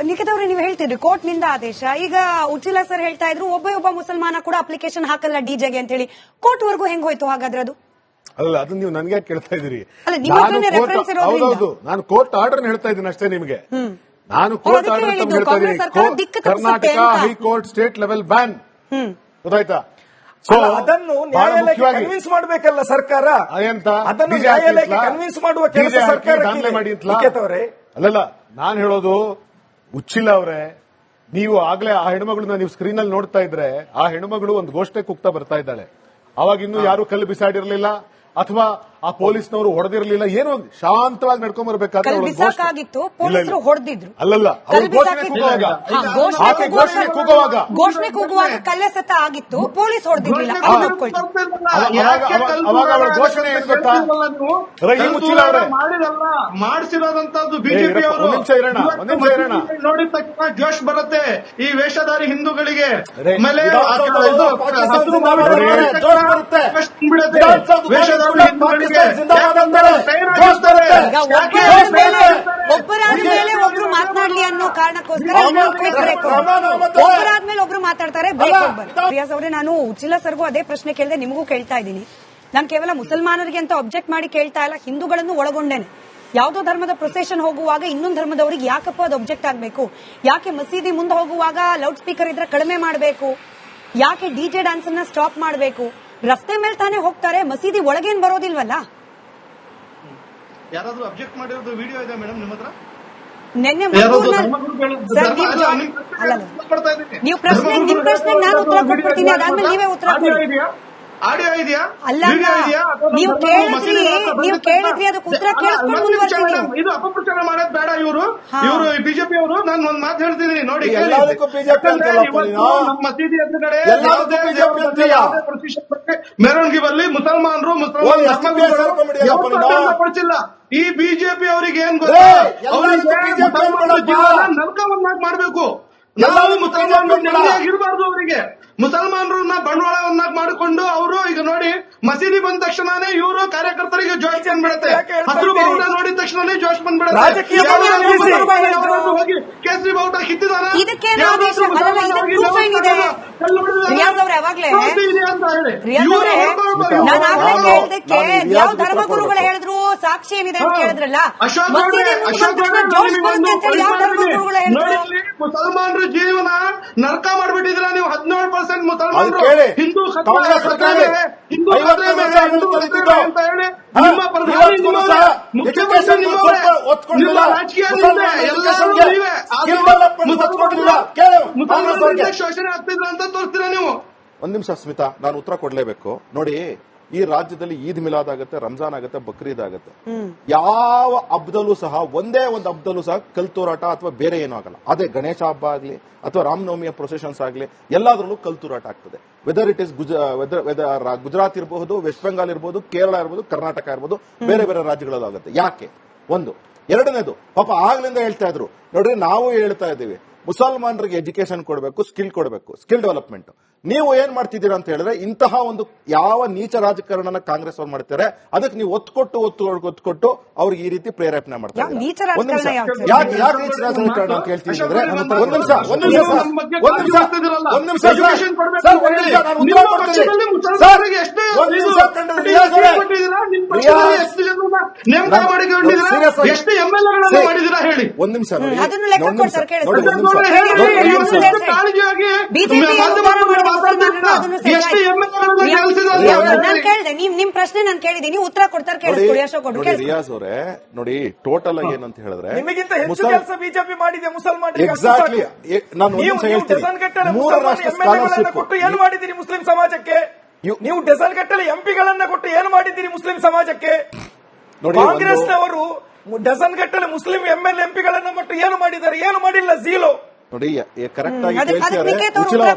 ನಿಖಿತ್ ಅವರೇ, ನೀವು ಹೇಳ್ತಿದ್ರಿ ಕೋರ್ಟ್ ನಿಂದ ಆದೇಶ. ಈಗ ಉಚಿಲ ಸರ್ ಹೇಳ್ತಾ ಇದ್ರು ಒಬ್ಬ ಮುಸಲ್ಮಾನ ಕೂಡ ಅಪ್ಲಿಕೇಶನ್ ಹಾಕಲ್ಲ ಡಿಜೆಗೆ ಅಂತ ಹೇಳಿ. ಕೋರ್ಟ್ ವರ್ಗೂ ಹೆಂಗ್ ಹೋಯ್ತು ಹಾಗಾದ್ರೆ ಅದು? ಅಲ್ಲ, ಅದನ್ನ ನೀವು ನನ್ಗೆ ಕೇಳ್ತಾ ಇದೀರಿ. ಹೌದೌದು, ನಾನು ಕೋರ್ಟ್ ಆರ್ಡರ್ ಹೇಳ್ತಾ ಇದ್ದೀನಿ ಅಷ್ಟೇ ನಿಮಗೆ. ನಾನು ಕೋರ್ಟ್ ಆರ್ಡರ್ ಹೇಳ್ತಾ ಇದ್ದೀನಿ. Karnataka high court state level ban, ಗೊತ್ತಾಯ್ತಾ? ಅದನ್ನು ನ್ಯಾಯಾಲಯಕ್ಕೆ ಕನ್ವಿನ್ಸ್ ಮಾಡಬೇಕಲ್ಲ ಸರ್ಕಾರ. ಅದನ್ನು ನ್ಯಾಯಾಲಯಕ್ಕೆ ಕನ್ವಿನ್ಸ್ ಮಾಡುವ ಕೆಲಸ ಸರ್ಕಾರ ಮಾಡಿ ಅಲ್ಲಲ್ಲ. ನಾನ್ ಹೇಳೋದು ಉಚ್ಚಿಲ ಅವರೇ, ನೀವು ಆಗ್ಲೇ ಆ ಹೆಣ್ಮಗಳನ್ನ ನೀವು ಸ್ಕ್ರೀನ್ ಅಲ್ಲಿ ನೋಡ್ತಾ ಇದ್ರೆ, ಆ ಹೆಣ್ಮಗಳು ಒಂದು ಘೋಷಣೆ ಕೂಗ್ತಾ ಬರ್ತಾ ಇದ್ದಾಳೆ. ಅವಾಗ ಇನ್ನೂ ಯಾರು ಕಲ್ಲು ಬಿಸಾಡಿರ್ಲಿಲ್ಲ ಅಥವಾ ಆ ಪೊಲೀಸ್ನವರು ಹೊಡೆದಿರಲಿಲ್ಲ, ಏನೋ ಶಾಂತವಾಗಿ ನಡ್ಕೊಂಡ್ ಬರ್ಬೇಕಾದ್ರೆ ಅಲ್ಲಲ್ಲ, ಘೋಷಣೆ ಕೂಗುವಾಗ ಕಲ್ಲೆಸೆತ ಆಗಿತ್ತು, ಪೊಲೀಸ್ ಹೊಡೆದಿರಲಿಲ್ಲ. ಅವಾಗ ಅವಳ ಘೋಷಣೆ ಏನ್ ಗೊತ್ತಾ? ರಹೀಂ ಉಚ್ಚಿಲ ಅವರೇ ಮಾಡಿಸಿರೋದಂತದ್ದು ಬಿಜೆಪಿ ಅವರು. ಒಂದ್ ನಿಮಿಷ ಇರೋಣ. ನೋಡಿದ ತಕ್ಷಣ ಜೋಶ್ ಬರುತ್ತೆ ಈ ವೇಷಧಾರಿ ಹಿಂದೂಗಳಿಗೆ. ಒಬ್ಬರಾದ್ಮೇಲೆ ಒಬ್ರು ಮಾತನಾಡ್ಲಿ ಅನ್ನೋ ಕಾರಣಕ್ಕೋಸ್ಕರ ಒಬ್ಬರಾದ್ಮೇಲೆ ಒಬ್ರು ಮಾತಾಡ್ತಾರೆ. ರಿಯಾಜ್ ಅವರೇ, ನಾನು ಉಚಿಲ ಸರ್ಗೂ ಅದೇ ಪ್ರಶ್ನೆ ಕೇಳಿದೆ, ನಿಮಗೂ ಕೇಳ್ತಾ ಇದ್ದೀನಿ. ನಾನು ಕೇವಲ ಮುಸಲ್ಮಾನರಿಗೆ ಅಂತ ಅಬ್ಜೆಕ್ಟ್ ಮಾಡಿ ಕೇಳ್ತಾ ಇಲ್ಲ, ಹಿಂದೂಗಳನ್ನು ಒಳಗೊಂಡೇನೆ. ಯಾವುದೋ ಧರ್ಮದ ಪ್ರೊಸೆಷನ್ ಹೋಗುವಾಗ ಇನ್ನೊಂದು ಧರ್ಮದವರಿಗೆ ಯಾಕಪ್ಪ ಅದು ಅಬ್ಜೆಕ್ಟ್ ಆಗಬೇಕು? ಯಾಕೆ ಮಸೀದಿ ಮುಂದೆ ಹೋಗುವಾಗ ಲೌಡ್ ಸ್ಪೀಕರ್ ಇದ್ರೆ ಕಡಿಮೆ ಮಾಡಬೇಕು? ಯಾಕೆ ಡಿಜೆ ಡ್ಯಾನ್ಸ್ ಅನ್ನ ಸ್ಟಾಪ್ ಮಾಡಬೇಕು? ರಸ್ತೆ ಮೇಲೆ ತಾನೇ ಹೋಗ್ತಾರೆ, ಮಸೀದಿ ಒಳಗೇನ್ ಬರೋದಿಲ್ವಲ್ಲ? ಯಾರಾದ್ರೂ ಅಬ್ಜೆಕ್ಟ್ ಮಾಡಿರೋದು ವಿಡಿಯೋ ಇದೆ ಮೇಡಮ್ ನಿಮ್ಮ ಹತ್ರ? ನಿನ್ನೆ ನೀವು ನಿಮ್ ಪ್ರಶ್ನೆಗೆ ನಾನು ಉತ್ತರ ಕೊಟ್ಬಿಡ್ತೀನಿ, ಅದಾದ್ಮೇಲೆ ನೀವೇ ಉತ್ತರ ಕೊಡಿ. ಆಡಿಯೋ ಇದೆಯಾ? ಅಲ್ಲ, ನೀವು ಕೇಳಿದ್ರಿ ಅದಕ್ಕೆ ಉತ್ತರ ಕೇಳಿಸ್ಕೊಂಡು ಮುಂದುವರ್ತೀನಿ. ಇದು ಅಪಪ್ರಚಾರ ಮಾಡೋದು ಬೇಡ. ಇವರು ಬಿಜೆಪಿ ಅವರು. ನಾನು ಒಂದ್ ಮಾತು ಹೇಳ್ತೀನಿ ನೋಡಿ. ನಮ್ಮ ಮಸೀದಿ ಎದುರುಗಡೆ ಮೆರವಣಿಗೆ ಬರಲಿ, ಮುಸಲ್ಮಾನರು ಪಡಿಸಿಲ್ಲ. ಈ ಬಿಜೆಪಿ ಅವರಿಗೆ ಏನ್ ಗೊತ್ತಾ, ನಲ್ಕವನ್ನಾಗಿ ಮಾಡ್ಬೇಕು. ನಾವು ಮುಸಲ್ಮಾನರು ಇರಬಾರ್ದು. ಅವರಿಗೆ ಮುಸಲ್ಮಾನರನ್ನ ಬಂಡವಾಳವನ್ನಾಗಿ ಮಾಡಿಕೊಂಡು ಅವರು ಈಗ ನೋಡಿ ಮಸೀದಿ ಬಂದ ತಕ್ಷಣನೇ ಇವರು ಕಾರ್ಯಕರ್ತರಿಗೆ ಜೋಶ್ ಬಂದ್ಬಿಡುತ್ತೆ. ಹಸಿರು ಬಾವುಟ ನೋಡಿದ ತಕ್ಷಣನೇ ಜೋಶ್ ಬಂದ್ಬಿಡುತ್ತೆ. ಕೇಸರಿ ಬಾವುಟ ಕಿತ್ತಿದಾನ ಯಾವ ಧರ್ಮಗುರುಗಳು ಹೇಳಿದ್ರು, ಸಾಕ್ಷಿ ಏನಿದೆ ಅಂತ ಕೇಳಿದ್ರಲ್ಲ. ಮುಸಲ್ಮಾನರ ಜೀವನ ನರಕ ಮಾಡ್ಬಿಟ್ಟಿದ್ರ ನೀವು. 17% ಮುಸಲ್ಮಾನರು ಹಿಂದೂ ಅಂತ ಹೇಳಿ ನಿಮ್ಮ ಪ್ರಧಾನಿ ಮುಖ್ಯಮಂತ್ರಿ ಮುಸಲ್ಮಾನರಿಗೆ ಶೋಷಣೆ ಆಗ್ತಿದ್ರ ಅಂತ ತೋರಿಸ್ತೀರಾ ನೀವು? ಒಂದ್ ನಿಮಿಷ ಸ್ಮಿತಾ, ನಾನು ಉತ್ತರ ಕೊಡ್ಲೇಬೇಕು. ನೋಡಿ, ಈ ರಾಜ್ಯದಲ್ಲಿ ಈದ್ ಮಿಲಾದ್ ಆಗುತ್ತೆ, ರಂಜಾನ್ ಆಗುತ್ತೆ, ಬಕ್ರೀದ್ ಆಗುತ್ತೆ. ಯಾವ ಹಬ್ಬದಲ್ಲೂ ಸಹ ಒಂದೇ ಒಂದು ಹಬ್ಬದಲ್ಲೂ ಸಹ ಕಲ್ತೂರಾಟ ಅಥವಾ ಬೇರೆ ಏನೂ ಆಗಲ್ಲ. ಅದೇ ಗಣೇಶ ಹಬ್ಬ ಆಗ್ಲಿ ಅಥವಾ ರಾಮನವಮಿಯ ಪ್ರೊಸೆಷನ್ಸ್ ಆಗ್ಲಿ, ಎಲ್ಲಾದ್ರಲ್ಲೂ ಕಲ್ತೂರಾಟ ಆಗ್ತದೆ. ವೆದರ್ ಇಟ್ ಇಸ್ ಗುಜರಾತ್ ಇರಬಹುದು, ವೆಸ್ಟ್ ಬೆಂಗಾಲ್ ಇರಬಹುದು, ಕೇರಳ ಇರಬಹುದು, ಕರ್ನಾಟಕ ಇರಬಹುದು, ಬೇರೆ ಬೇರೆ ರಾಜ್ಯಗಳಲ್ಲೂ ಆಗುತ್ತೆ. ಯಾಕೆ? ಒಂದು. ಎರಡನೇದು, ಪಾಪ ಆಗ್ಲಿಂದ ಹೇಳ್ತಾ ಇದ್ರು ನೋಡ್ರಿ, ನಾವು ಹೇಳ್ತಾ ಇದ್ದೀವಿ ಮುಸಲ್ಮಾನರಿಗೆ ಎಜುಕೇಶನ್ ಕೊಡಬೇಕು, ಸ್ಕಿಲ್ ಕೊಡಬೇಕು, ಸ್ಕಿಲ್ ಡೆವಲಪ್ಮೆಂಟ್. ನೀವು ಏನ್ ಮಾಡ್ತಿದ್ದೀರಾ ಅಂತ ಹೇಳಿದ್ರೆ, ಇಂತಹ ಒಂದು ಯಾವ ನೀಚ ರಾಜಕಾರಣನ ಕಾಂಗ್ರೆಸ್ ಅವ್ರು ಮಾಡ್ತಾರೆ, ಅದಕ್ಕೆ ನೀವು ಒತ್ತು ಅವ್ರಿಗೆ ಈ ರೀತಿ ಪ್ರೇರೇಪಣೆ ಮಾಡ್ತಾರೆ. ಯಾಕೆ ನೀಚ ರಾಜಕಾರಣ ಅಂತ ಹೇಳ್ತೀನಿ ಅಂದ್ರೆ, ಒಂದ್ ನಿಮಿಷ ನಿಮ್ ಪ್ರಶ್ನೆ ನಾನು ಕೇಳಿದೀನಿ, ಉತ್ತರ ಕೊಡ್ತಾರೆ, ಕೇಳಿಸ್ಕೊಳ್ಳಿ. ಅಶೋಕ್ ರಿಯಾಜ್ ಅವರೇ, ನೋಡಿ ಟೋಟಲ್ ಆಗಿ ಏನಂತ ಹೇಳಿದ್ರೆ, ನಿಮಗಿಂತ ಹೆಚ್ಚು ಕೆಲಸ ಬಿಜೆಪಿ ಮಾಡಿದೆ ಮುಸಲ್ಮಾನರಿಗೆ. ಎಕ್ಸಾಕ್ಟ್ಲಿ. ನಾನು ಕೊಟ್ಟು ಏನು ಮಾಡಿದ್ದೀರಿ ಮುಸ್ಲಿಂ ಸಮಾಜಕ್ಕೆ? ನೀವು ಡಜನ್ ಗಟ್ಟಲೆ ಎಂಪಿಗಳನ್ನ ಕೊಟ್ಟು ಏನು ಮಾಡಿದ್ದೀರಿ ಮುಸ್ಲಿಂ ಸಮಾಜಕ್ಕೆ? ಕಾಂಗ್ರೆಸ್ನವರು ಡಜನ್ ಗಟ್ಟಲೆ ಮುಸ್ಲಿಂ ಎಂಎಲ್ಎ ಎಂಪಿಗಳನ್ನ ಕೊಟ್ಟು ಏನು ಮಾಡಿದ್ದಾರೆ? ಏನು ಮಾಡಿಲ್ಲ, ಝೀರೋ. ನೋಡಿ, ಕರೆಕ್ಟ್ ಆಗಿ ಹೇಳ್ತಾರೆ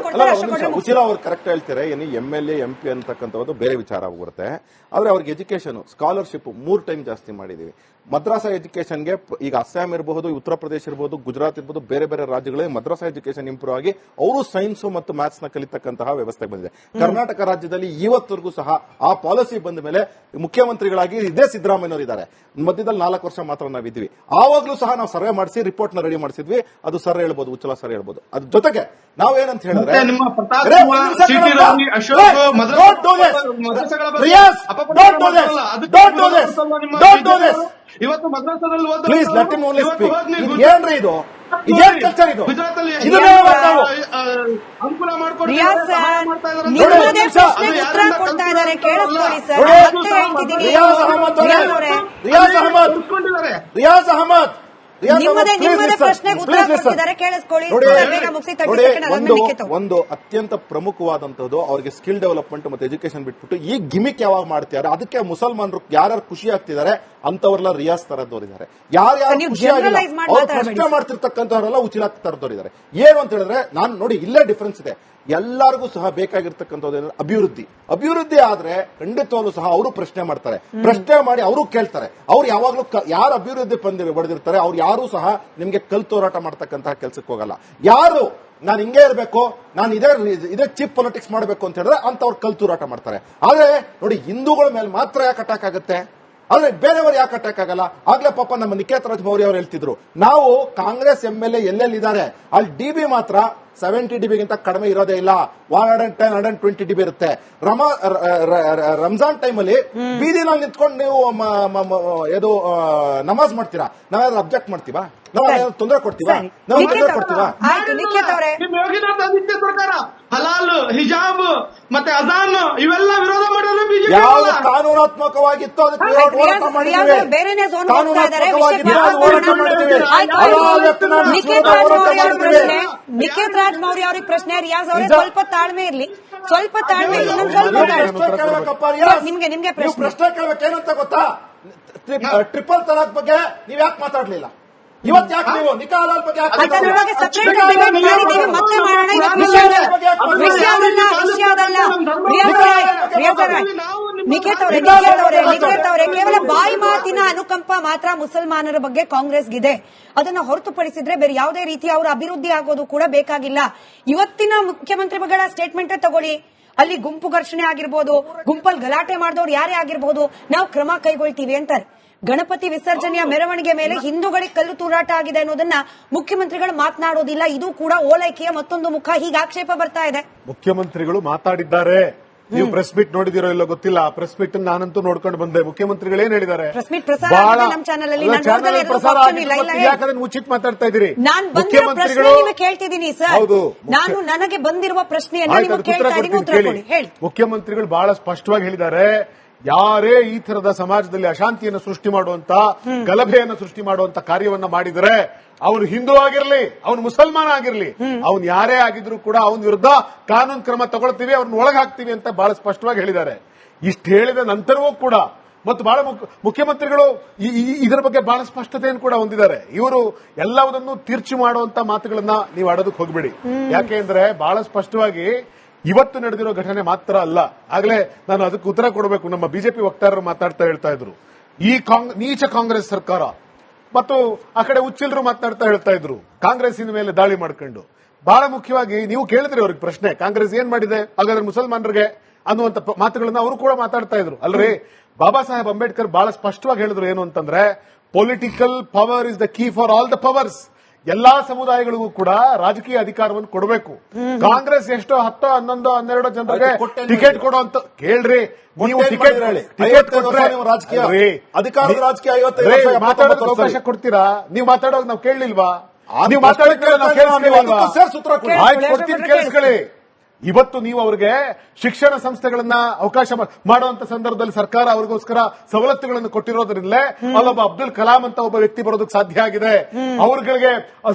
ಉಚಿಲ ಅವ್ರು ಕರೆಕ್ಟ್ ಹೇಳ್ತಾರೆ. ಏನು MLA MP ಅಂತಕ್ಕಂಥದ್ದು ಬೇರೆ ವಿಚಾರ ಬರುತ್ತೆ. ಆದ್ರೆ ಅವ್ರಿಗೆ ಎಜುಕೇಶನ್ ಸ್ಕಾಲರ್ಶಿಪ್ 3 ಟೈಮ್ ಜಾಸ್ತಿ ಮಾಡಿದೀವಿ. ಮದ್ರಾಸಾ ಎಜುಕೇಶನ್ಗೆ ಈಗ ಅಸ್ಸಾಂ ಇರಬಹುದು, ಉತ್ತರ ಪ್ರದೇಶ ಇರಬಹುದು, ಗುಜರಾತ್ ಇರಬಹುದು, ಬೇರೆ ಬೇರೆ ರಾಜ್ಯಗಳಲ್ಲಿ ಮದ್ರಾಸಾ ಎಜುಕೇಶನ್ ಇಂಪ್ರೂವ್ ಆಗಿ ಅವರು ಸೈನ್ಸ್ ಮತ್ತು ಮ್ಯಾಥ್ಸ್ ನ ಕಲಿತಕ್ಕಂತಹ ವ್ಯವಸ್ಥೆ ಬಂದಿದೆ. ಕರ್ನಾಟಕ ರಾಜ್ಯದಲ್ಲಿ ಇವತ್ತರೆಗೂ ಸಹ ಆ ಪಾಲಿಸಿ ಬಂದ ಮೇಲೆ ಮುಖ್ಯಮಂತ್ರಿಗಳಾಗಿ ಇದೇ ಸಿದ್ದರಾಮಯ್ಯನವರು ಇದ್ದಾರೆ. ಮಧ್ಯದಲ್ಲಿ 4 ವರ್ಷ ಮಾತ್ರ ನಾವಿದ್ವಿ. ಆವಾಗ್ಲೂ ಸಹ ನಾವು ಸರ್ವೆ ಮಾಡಿಸಿ ರಿಪೋರ್ಟ್ ನ ರೆಡಿ ಮಾಡಿಸಿದ್ವಿ. ಅದು ಸರ್ ಹೇಳ್ಬೋದು, ಉಚ್ಚಲ ಸರ್ ಹೇಳ್ಬೋದು. ಅದ್ರ ಜೊತೆಗೆ ನಾವೇನಂತ ಹೇಳಿದ್ರೆ ಮತ್ತೆ ನಿಮ್ಮ ಪ್ರತಾಪ್ ಅರೆ, ಕುಮಾರ್, ಒಂದು ನಿಮಿಷ ಸಿ.ಟಿ. ಕೇಳಲ್ಲ. Ravi, Ashok, Don't Madras do this. ಮದ್ರಾಸಗಳ ಬಗ್ಗೆ Riyaz, ಅಪಪ್ರಚಾರ don't do this. ಮಾಡಲ್ಲ. ಅದಕ್ಕೆ Don't do this. ನಿಮ್ಮ Don't do this. ಇವತ್ತು ಮದ್ರಾಸದಲ್ಲಿ ಓದಿದವರು ಪ್ಲೀಸ್ ಲೆಟ್ ಹಿಮ್ ಓನ್ಲಿ ಇವತ್ತು ಸ್ಪೀಕ್. ಹೋಗ್ಲಿ ಇದು ಗುಜರಾತ್ ಏನ್ರಿ ಇದು? ಇದೇನ್ ಕಲ್ಚರ್ ಇದು? ಗುಜರಾತಲ್ಲಿ ಇದನ್ನೇ ಹೇಳ್ಬೇಕು ನಾವು. ಅನುಕೂಲ ಮಾಡ್ಕೊಡ್ತಾರೆ, ರಿಯಾಜ್ ಸಹಾಯ ಸರ್, ಮಾಡ್ತಾ ಇದ್ದಾರೆ. ನಿಮ್ಮದೇ ನೋಡಿ, ಪ್ರಶ್ನೆಗೆ ಅದು ಉತ್ತರ ಯಾರಿಂದ ಕೊಡ್ತಾ ಇದ್ದಾರೆ, ಕೇಳಿಸ್ಕೊಳ್ಳಿ ಸರ್. ನೋಡಿ, ನಾನು ಮತ್ತೆ ಹೇಳ್ತಿದ್ದೀನಿ. ರಿಯಾಜ್ ಅಹಮದ್ ಅವರೇ, ರಿಯಾಜ್ ಅವರೇ, ರಿಯಾಜ್ ಅಹಮದ್, ಉಳಿಸ್ಕೊಂಡಿದ್ದಾರೆ. ರಿಯಾಜ್ ಅಹಮದ್, ರಿಯಾಜ್ ಅಹಮದ್, ನಿಮ್ಮದೇ please listen. ಪ್ರಶ್ನೆಗೆ ಉತ್ತರ Please listen. ಕೊಡ್ತಿದ್ದಾರೆ, ಕೇಳಿಸ್ಕೊಳ್ಳಿ. ನೋಡಿ, ಬೇಗ ಮುಗಿಸಿ, 30 ನೋಡಿ, ಸೆಕೆಂಡ್ ಅದಾದ್ಮೇಲೆ ನಿಖಿತ್ ಅವರು. ಒಂದು ಅತ್ಯಂತ ಪ್ರಮುಖವಾದಂತದ್ದು ಅವರಿಗೆ ಸ್ಕಿಲ್ ಡೆವಲಪ್ಮೆಂಟ್ ಮತ್ತೆ ಎಜುಕೇಶನ್ ಬಿಟ್ಬಿಟ್ಟು ಈ ಗಿಮಿಕ್ ಯಾವಾಗ ಮಾಡ್ತಿದ್ದಾರೆ, ಅದಕ್ಕೆ ಮುಸಲ್ಮಾನರು ಯಾರ್ಯಾರು ಖುಷಿ ಆಗ್ತಿದ್ದಾರೆ ಅಂತವರೆಲ್ಲ ರಿಯಾಜ್ ತರದವರಿದ್ದಾರೆ. ಯಾರ್ಯಾರು ನೀವು ಖುಷಿ ಆಗಿಲ್ಲ generalize ಮಾಡಿ ಅವ್ರು ಮಾತಾಡಬೇಡಿ. ಪ್ರಶ್ನೆ ಮಾಡ್ತಿರ್ತಕ್ಕಂಥವರೆಲ್ಲ ಉಚಿಲ ತರದವರಿದ್ದಾರೆ. ಏನು ಅಂತ ಹೇಳಿದ್ರೆ, ನಾನು ನೋಡಿ ಇಲ್ಲೇ ಡಿಫರೆನ್ಸ್ ಇದೆ. ಎಲ್ಲರಿಗೂ ಸಹ ಬೇಕಾಗಿರ್ತಕ್ಕಂಥದ್ದು ಅಭಿವೃದ್ಧಿ. ಅಭಿವೃದ್ಧಿ ಆದ್ರೆ ಖಂಡಿತವಾಗ್ಲೂ ಸಹ ಅವರು ಪ್ರಶ್ನೆ ಮಾಡ್ತಾರೆ. ಪ್ರಶ್ನೆ ಮಾಡಿ ಅವರು ಕೇಳ್ತಾರೆ. ಅವ್ರು ಯಾವಾಗ್ಲೂ ಯಾರು ಅಭಿವೃದ್ಧಿ ಬರೆದಿರ್ತಾರೆ ಅವ್ರು ಯಾರು ಸಹ ನಿಮ್ಗೆ ಕಲ್ತೋರಾಟ ಮಾಡ್ತಕ್ಕಂತಹ ಕೆಲಸಕ್ಕೆ ಹೋಗಲ್ಲ. ಯಾರು ನಾನು ಹಿಂಗೆ ಇರಬೇಕು, ನಾನು ಇದೇ ಚೀಪ್ ಪೊಲಿಟಿಕ್ಸ್ ಮಾಡಬೇಕು ಅಂತ ಹೇಳಿದ್ರೆ ಅಂತವ್ರು ಕಲ್ತೂರಾಟ ಮಾಡ್ತಾರೆ. ಆದ್ರೆ ನೋಡಿ, ಹಿಂದೂಗಳ ಮೇಲೆ ಮಾತ್ರ ಯಾಕೆ ಅಟ್ಯಾಕ್ ಆಗುತ್ತೆ, ಆದ್ರೆ ಬೇರೆಯವರು ಯಾಕೆ ಅಟ್ಯಾಕ್ ಆಗಲ್ಲ? ಆಗ್ಲೇ ಪಾಪ ನಮ್ಮ ನಿಖೇತ್ ರಾಜ್ ಮೌರ್ಯ ಅವರು ಹೇಳ್ತಿದ್ರು, ನಾವು ಕಾಂಗ್ರೆಸ್ MLA ಎಲ್ಲೆಲ್ಲಿದ್ದಾರೆ ಅಲ್ಲಿ DB ಮಾತ್ರ 70 DBಗಿಂತ ಕಡಿಮೆ ಇರೋದೇ ಇಲ್ಲ. 110, 120 DB ಇರುತ್ತೆ. ರಂಜಾನ್ ಟೈಮಲ್ಲಿ ಬೀದಿನಲ್ಲಿ ನಿಂತ್ಕೊಂಡು ನೀವು ಇದು ನಮಾಜ್ ಮಾಡ್ತೀರಾ, ನಾವೇನಾದ್ರು ಅಬ್ಜೆಕ್ಟ್ ಮಾಡ್ತೀವಾ? ನಾವು ತೊಂದರೆ ಕೊಡ್ತೀವಾ? ನಾವು ತೊಂದರೆ ಕೊಡ್ತೀವಾ? ಆಯ್ತು, ನಿಖಿತ್ ಅವರೇ, ನಿಮ್ಮ ಯೋಗಿನಾಥ್ ಆದಿತ್ಯ ಸರ್ಕಾರ ಹಲಾಲ್, ಹಿಜಾಬ್ ಮತ್ತೆ ಅಜಾನ್ ಇವೆಲ್ಲ ವಿರೋಧ ಮಾಡೋದು ಬಿಜೆಪಿ. ಯಾವುದು ಕಾನೂನಾತ್ಮಕವಾಗಿತ್ತು ಅದಕ್ಕೆ ಆಯ್ತು, ಹೋರಾಟ ರಿಯಾಜ್ ಮಾಡಿದ್ದೀವಿ. ಅವರು ಬೇರೆನೇ zone ಗೆ ಹೋಗ್ತಾ ಇದ್ದಾರೆ. ಕಾನೂನಾತ್ಮಕವಾಗಿದ್ದು ವಿಷಯಕ್ಕೆ ಹೋರಾಟ ಮಾಡಿದ್ದೀವಿ. ಆಯ್ತು, ಹಲಾಲ್ ಎತ್ತನ ನಿಖಿತ್ ರಾಜ್ ಮೌರ್ಯ ಅವ್ರ ಪ್ರಶ್ನೆ, ನಿಖಿತ್ ರಾಜ್ ಮೌರ್ಯ ಅವ್ರಿಗೆ ಪ್ರಶ್ನೆ. ರಿಯಾಜ್ ಅವರೇ ಸ್ವಲ್ಪ ತಾಳ್ಮೆ ಇರ್ಲಿ, ಸ್ವಲ್ಪ ತಾಳ್ಮೆ, ಇನ್ನೊಂದು ಸ್ವಲ್ಪ ತಾಳ್ಮೆ. ನಿಮ್ಗೆ ನೀವು ಪ್ರಶ್ನೆ ಕೇಳಬೇಕೇನಂತ ಗೊತ್ತಾ? ಟ್ರಿಪಲ್ ತಲಾಕ್ ಬಗ್ಗೆ ನೀವ್ ಯಾಕೆ ಮಾತಾಡ್ಲಿಲ್ಲ? ಇವತ್ತು ಯಾಕೆ ನೀವು ನಿಕಾ ಹಲಾಲ್ ಬಗ್ಗೆ ಯಾಕೆ ಅದರೊಳಗೆ ಸಪರೇಟ್ ಡಿಬೇಟ್ ಮಾಡಿದ್ದೀವಿ, ಮತ್ತೆ ಮಾಡೋಣ. ಇವತ್ತು ವಿಷಯ ಅದಲ್ಲ. ನಿಖಿತ್ ಅವರೇ, ಕೇವಲ ಬಾಯಿ ಮಾತಿನ ಅನುಕಂಪ ಮಾತ್ರ ಮುಸಲ್ಮಾನರ ಬಗ್ಗೆ ಕಾಂಗ್ರೆಸ್ಗಿದೆ. ಅದನ್ನ ಹೊರತುಪಡಿಸಿದ್ರೆ ಬೇರೆ ಯಾವುದೇ ರೀತಿ ಅವರ ಅಭಿವೃದ್ಧಿ ಆಗೋದು ಕೂಡ ಬೇಕಾಗಿಲ್ಲ. ಇವತ್ತಿನ ಮುಖ್ಯಮಂತ್ರಿಗಳ ಸ್ಟೇಟ್ಮೆಂಟ್ ತಗೊಳ್ಳಿ, ಅಲ್ಲಿ ಗುಂಪು ಘರ್ಷಣೆ ಆಗಿರ್ಬೋದು, ಗುಂಪಲ್ಲಿ ಗಲಾಟೆ ಮಾಡಿದವ್ರು ಯಾರೇ ಆಗಿರ್ಬೋದು, ನಾವು ಕ್ರಮ ಕೈಗೊಳ್ತೀವಿ ಅಂತಾರೆ. ಗಣಪತಿ ವಿಸರ್ಜನೆಯ ಮೆರವಣಿಗೆ ಮೇಲೆ ಹಿಂದೂಗಳಿಗೆ ಕಲ್ಲು ತೂರಾಟ ಆಗಿದೆ ಅನ್ನೋದನ್ನ ಮುಖ್ಯಮಂತ್ರಿಗಳು ಮಾತನಾಡೋದಿಲ್ಲ. ಇದು ಕೂಡ ಓಲೈಕೆಯ ಮತ್ತೊಂದು ಮುಖ. ಹೀಗೆ ಆಕ್ಷೇಪ ಬರ್ತಾ ಇದೆ. ಮುಖ್ಯಮಂತ್ರಿಗಳು ಮಾತಾಡಿದ್ದಾರೆ. ನೀವು ಪ್ರೆಸ್ ಮೀಟ್ ನೋಡಿದಿರೋ ಇಲ್ಲೋ ಗೊತ್ತಿಲ್ಲ. ಪ್ರೆಸ್ ಮೀಟ್ ನಾನಂತೂ ನೋಡ್ಕೊಂಡು ಬಂದೆ. ಮುಖ್ಯಮಂತ್ರಿಗಳು ಏನ್ ಹೇಳಿದ್ದಾರೆ? ಪ್ರೆಸ್ ಮೀಟ್ ಪ್ರಸಾರ ಆಗಿದೆ ನಮ್ಮ ಚಾನಲ್ ಅಲ್ಲಿ. ನಾನು ನೋಡ್ದಲೇ ಇರೋದು ಪ್ರಸಾರ option ಇಲ್ಲ. ಇಲ್ಲ, ಯಾಕಂದ್ರೆ ಮುಚ್ಚಿಟ್ ಮಾತಾಡ್ತಾ ಇದ್ದೀರಿ. ನಾನು ಬಂದಿರೋ ಪ್ರಶ್ನೆ ನಿಮಗೆ ಕೇಳ್ತಿದ್ದೀನಿ ಸರ್. ಹೌದು, ನಾನು ನನಗೆ ಬಂದಿರುವ ಪ್ರಶ್ನೆಯನ್ನ ಆಯ್ತು, ನಿಮಗೆ ಅದಕ್ಕೆ ಉತ್ತರ ಕೇಳ್ತಾ ಇದ್ದೀನಿ, ಉತ್ತರ ಕೊಡ್ತೀನಿ ಕೊಡಿ, ಹೇಳಿ. ಮುಖ್ಯಮಂತ್ರಿಗಳು ಬಹಳ ಸ್ಪಷ್ಟವಾಗಿ ಹೇಳಿದ್ದಾರೆ, ಯಾರೇ ಈ ತರದ ಸಮಾಜದಲ್ಲಿ ಅಶಾಂತಿಯನ್ನು ಸೃಷ್ಟಿ ಮಾಡುವಂತ, ಗಲಭೆಯನ್ನು ಸೃಷ್ಟಿ ಮಾಡುವಂತ ಕಾರ್ಯವನ್ನ ಮಾಡಿದರೆ, ಅವನು ಹಿಂದೂ ಆಗಿರ್ಲಿ, ಅವನು ಮುಸಲ್ಮಾನ ಆಗಿರ್ಲಿ, ಅವನು ಯಾರೇ ಆಗಿದ್ರು ಕೂಡ ಅವನ ವಿರುದ್ಧ ಕಾನೂನು ಕ್ರಮ ತಗೊಳ್ತೀವಿ, ಅವ್ರನ್ನ ಒಳಗೆ ಹಾಕ್ತೀವಿ ಅಂತ ಬಹಳ ಸ್ಪಷ್ಟವಾಗಿ ಹೇಳಿದ್ದಾರೆ. ಇಷ್ಟು ಹೇಳಿದ ನಂತರವೂ ಕೂಡ ಮತ್ತು ಬಹಳ ಮುಖ್ಯಮಂತ್ರಿಗಳು ಇದರ ಬಗ್ಗೆ ಬಹಳ ಸ್ಪಷ್ಟತೆಯನ್ನು ಕೂಡ ಹೊಂದಿದ್ದಾರೆ. ಇವರು ಎಲ್ಲವನ್ನೂ ತೀರ್ಚು ಮಾಡುವಂತ ಮಾತುಗಳನ್ನ ನೀವು ಆಡೋದಕ್ಕೆ ಹೋಗ್ಬೇಡಿ. ಯಾಕೆಂದ್ರೆ ಬಹಳ ಸ್ಪಷ್ಟವಾಗಿ ಇವತ್ತು ನಡೆದಿರೋ ಘಟನೆ ಮಾತ್ರ ಅಲ್ಲ. ಆಗ್ಲೇ ನಾನು ಅದಕ್ಕೆ ಉತ್ತರ ಕೊಡಬೇಕು. ನಮ್ಮ ಬಿಜೆಪಿ ವಕ್ತಾರರು ಮಾತಾಡ್ತಾ ಹೇಳ್ತಾ ಇದ್ರು, ಈ ನೀಚ ಕಾಂಗ್ರೆಸ್ ಸರ್ಕಾರ, ಮತ್ತು ಆ ಕಡೆ ಉಚ್ಚಿಲರು ಮಾತನಾಡ್ತಾ ಹೇಳ್ತಾ ಇದ್ರು ಕಾಂಗ್ರೆಸ್ಸಿನ ಮೇಲೆ ದಾಳಿ ಮಾಡ್ಕೊಂಡು. ಬಹಳ ಮುಖ್ಯವಾಗಿ ನೀವು ಕೇಳಿದ್ರಿ ಅವ್ರಿಗೆ ಪ್ರಶ್ನೆ, ಕಾಂಗ್ರೆಸ್ ಏನ್ ಮಾಡಿದೆ ಹಾಗಾದ್ರೆ ಮುಸಲ್ಮಾನರಿಗೆ ಅನ್ನುವಂತ ಮಾತುಗಳನ್ನ ಅವರು ಕೂಡ ಮಾತಾಡ್ತಾ ಇದ್ರು. ಅಲ್ರಿ, ಬಾಬಾ ಸಾಹೇಬ್ ಅಂಬೇಡ್ಕರ್ ಬಹಳ ಸ್ಪಷ್ಟವಾಗಿ ಹೇಳಿದ್ರು ಏನು ಅಂತಂದ್ರೆ, political power is the key for all the powers. ಎಲ್ಲಾ ಸಮುದಾಯಗಳಿಗೂ ಕೂಡ ರಾಜಕೀಯ ಅಧಿಕಾರವನ್ನು ಕೊಡಬೇಕು. ಕಾಂಗ್ರೆಸ್ ಎಷ್ಟೋ 10, 11, 12 ಜನರಿಗೆ ಟಿಕೆಟ್ ಕೊಡುವಂತ ಕೇಳ್ರಿ. ನೀವು ಟಿಕೆಟ್ ಕೊಟ್ರೆ ಅಧಿಕಾರದ ರಾಜಕೀಯ ಮಾತಾಡೋದಕ್ಕೆ ಅವಕಾಶ ಕೊಡ್ತೀರಾ? ನೀವು ಮಾತಾಡೋದು ನಾವು ಕೇಳಲಿಲ್ವಾ? ನೀವು ಮಾತಾಡೋಕೆ ನಾವು ಕೇಳಿಸ್ಲಿಲ್ವಾ? ಆಯ್ತು, ಕೊಡ್ತೀನಿ, ಕೇಳಿಸ್ಕೊಳ್ಳಿ. ಇವತ್ತು ನೀವು ಅವರಿಗೆ ಶಿಕ್ಷಣ ಸಂಸ್ಥೆಗಳನ್ನ ಅವಕಾಶ ಮಾಡುವಂತ ಸಂದರ್ಭದಲ್ಲಿ ಸರ್ಕಾರ ಅವರಿಗೋಸ್ಕರ ಸವಲತ್ತುಗಳನ್ನು ಕೊಟ್ಟಿರೋದ್ರಿಂದಲೇ ಅಲ್ಲೊಬ್ಬ ಅಬ್ದುಲ್ ಕಲಾಂ ಅಂತ ಒಬ್ಬ ವ್ಯಕ್ತಿ ಬರೋದಕ್ಕೆ ಸಾಧ್ಯ ಆಗಿದೆ. ಅವ್ರಿಗೆ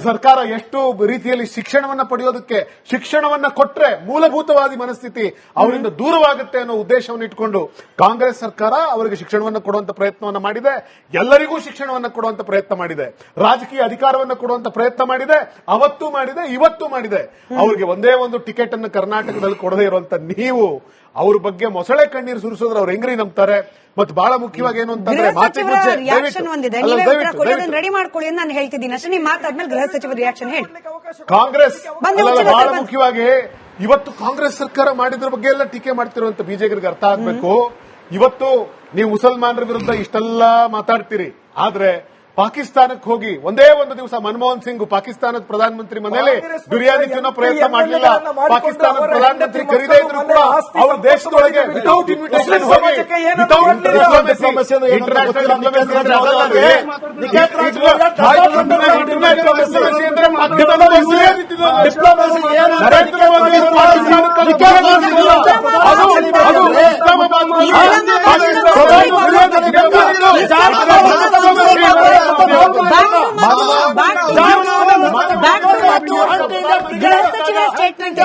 ಸರ್ಕಾರ ಎಷ್ಟು ರೀತಿಯಲ್ಲಿ ಶಿಕ್ಷಣವನ್ನ ಪಡೆಯೋದಕ್ಕೆ, ಶಿಕ್ಷಣವನ್ನ ಕೊಟ್ರೆ ಮೂಲಭೂತವಾದಿ ಮನಸ್ಥಿತಿ ಅವರಿಂದ ದೂರವಾಗುತ್ತೆ ಅನ್ನೋ ಉದ್ದೇಶವನ್ನು ಇಟ್ಕೊಂಡು ಕಾಂಗ್ರೆಸ್ ಸರ್ಕಾರ ಅವರಿಗೆ ಶಿಕ್ಷಣವನ್ನು ಕೊಡುವಂತ ಪ್ರಯತ್ನವನ್ನ ಮಾಡಿದೆ. ಎಲ್ಲರಿಗೂ ಶಿಕ್ಷಣವನ್ನ ಕೊಡುವಂತ ಪ್ರಯತ್ನ ಮಾಡಿದೆ. ರಾಜಕೀಯ ಅಧಿಕಾರವನ್ನು ಕೊಡುವಂತ ಪ್ರಯತ್ನ ಮಾಡಿದೆ. ಅವತ್ತು ಮಾಡಿದೆ, ಇವತ್ತು ಮಾಡಿದೆ. ಅವರಿಗೆ ಒಂದೇ ಒಂದು ಟಿಕೆಟ್ ಅನ್ನು ಕರ್ನಾಟಕ ಕರ್ನಾಟಕದಲ್ಲಿ ಕೊಡದೇ ಇರುವಂತ ನೀವು ಅವ್ರ ಬಗ್ಗೆ ಮೊಸಳೆ ಕಣ್ಣೀರು ಸುರಿಸಿದ್ರೆ ಅವ್ರು ಹೆಂಗ್ರಿ ನಂಬ್ತಾರೆ? ಮತ್ತೆ ಬಹಳ ಮುಖ್ಯವಾಗಿ ಏನು ಅಂತಂದ್ರೆ ಗೃಹ ಮಾತಿಗೆ ಸಚಿವರ ಮುಂಚೆ ರಿಯಾಕ್ಷನ್ ಒಂದಿದೆ, ಅಲ್ಲ, ನೀವೇ ಉತ್ತರ ಕೊಡಿ, ದಯವಿಟ್ಟು ಅದನ್ನ ರೆಡಿ ಮಾಡ್ಕೊಳ್ಳಿ ಅಂತ ನಾನು ಹೇಳ್ತಿದ್ದೀನಿ ಅಷ್ಟೇ. ನಿಮ್ ಮಾತಾದ್ಮೇಲೆ ಗೃಹ ಸಚಿವರ ರಿಯಾಕ್ಷನ್ ಹೇಳಿ. ಕಾಂಗ್ರೆಸ್ ಬಂದೆ ಅಲ್ಲ, ಉಚ್ಚಿಲ ಬಹಳ ಸರ್, ಮುಖ್ಯವಾಗಿ ಇವತ್ತು ಕಾಂಗ್ರೆಸ್ ಸರ್ಕಾರ ಮಾಡಿದ್ರ ಬಗ್ಗೆ ಎಲ್ಲ ಟೀಕೆ ಮಾಡ್ತಿರುವಂತ ಬಿಜೆಪಿಗೆ ಅರ್ಥ ಆಗ್ಬೇಕು. ಇವತ್ತು ನೀವು ಮುಸಲ್ಮಾನರ ವಿರುದ್ಧ ಇಷ್ಟೆಲ್ಲ ಮಾತಾಡ್ತೀರಿ, ಆದ್ರೆ ಪಾಕಿಸ್ತಾನಕ್ಕೆ ಹೋಗಿ ಒಂದೇ ಒಂದು ದಿವಸ ಮನಮೋಹನ್ ಸಿಂಗ್ ಪಾಕಿಸ್ತಾನದ ಪ್ರಧಾನಮಂತ್ರಿ ಮನೆಯಲ್ಲಿ ಬಿರಿಯಾನಿ ತಿನ್ನೋ ಪ್ರಯತ್ನ ಮಾಡಲಿಲ್ಲ. ಪಾಕಿಸ್ತಾನದ ಪ್ರಧಾನಮಂತ್ರಿ ಕರೀದೇ ಇದ್ರು ಕೂಡ ಅವ್ರ ದೇಶದೊಳಗೆ ವಿತೌಟ್ ಇನ್ವಿಟೇಷನ್ ಹೋಗಿ ವಿತೌಟ್ ಗೃಹ ಸಚಿವರ ಸ್ಟೇಟ್ಮೆಂಟ್